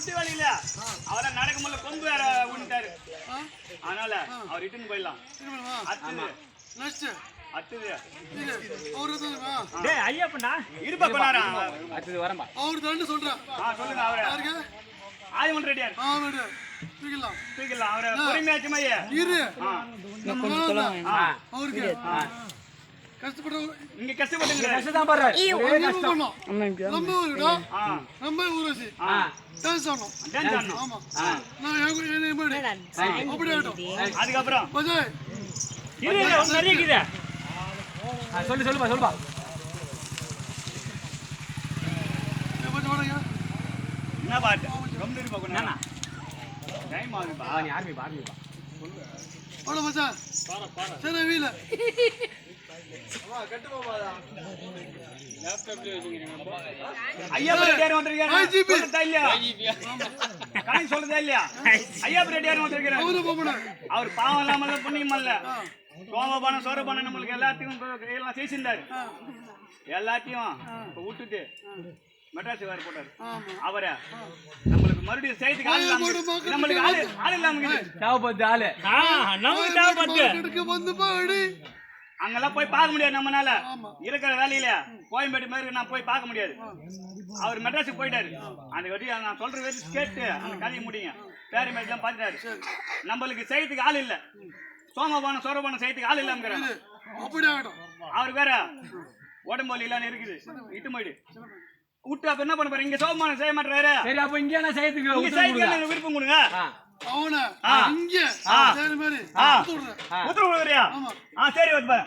முட்டி வலியில அவரை நடக்க முடியல கொம்பு வேற ஊனிட்டாரு. அதனால அவர் இட்டுன்னு போயிடலாம். அடுத்தது ஐயப்பண்ணா இருப்பா கொண்டாரா அடுத்தது வரம்பா அவரு தான் சொல்றேன். சொல்லுங்க அவரை ஆதிமன் ரெடியார் தூக்கிடலாம் அவரை பொறுமையாச்சுமா இரு அவருக்கு கஷ்டப்பட இங்க கஷ்டப்பட்டு கஷ்டம் பாரு நம்ம ஊரசி டான்ஸ் ஆடணும். ஆமா நான் அப்படியே ஆடணும். அதுக்கப்புறம் நிறைய இருக்குது. சொல்லுப்பா சொல்லுப்பா என்ன பாட்டு ரொம்ப இருப்பா கொண்டா டைம் ஆகுதுப்பா நீ ஆர்மிப்பா போட மச்சான் சரி வீல ஐயா ரெடியார் வந்திருக்காரு சொல்றதா இல்லையா ஐயா ரெடியார் வந்திருக்காரு அவர் பாவம் இல்லாம புண்ணியம் இல்ல சோமபானம் சோரபானம் நம்மளுக்கு எல்லாத்தையும் எல்லாம் செய்திருந்தாரு. எல்லாத்தையும் விட்டுட்டு மெட்ராஸ் வேற போட்டாரு. அவரை நம்மளுக்கு மறுபடியும் செய்திக்கு நம்மளுக்கு ஆள் இல்லாம தேவைப்படுது ஆளு நமக்கு தேவைப்படுது. அங்கெல்லாம் போய் பார்க்க முடியாது. நம்மனால இருக்கிற வேலையில கோயம்பேடு மாதிரி நான் போய் பார்க்க முடியாது. அவர் மெட்ராஸுக்கு போயிட்டாரு. அந்த வட்டி நான் சொல்ற வச்சு கேட்டு அந்த கதையை முடியுங்க. பேரி மேட்ச் எல்லாம் பார்த்துட்டாரு. நம்மளுக்கு செய்யறதுக்கு ஆள் இல்ல. சோமபானம் சோரபானம் செய்யறதுக்கு ஆள் இல்லாம அவருக்கு வேற உடம்பு வலி எல்லாம் இருக்குது. இட்டு போயிடு விட்டு அப்ப என்ன பண்ண போறீங்க? இங்க சோமபானம் செய்ய மாட்டாரு. சரி அப்ப இங்க என்ன செய்யறதுக்கு விருப்பம் கொடுங்க. உத்தரவு கொடுக்குறியா? சரி அப்படியே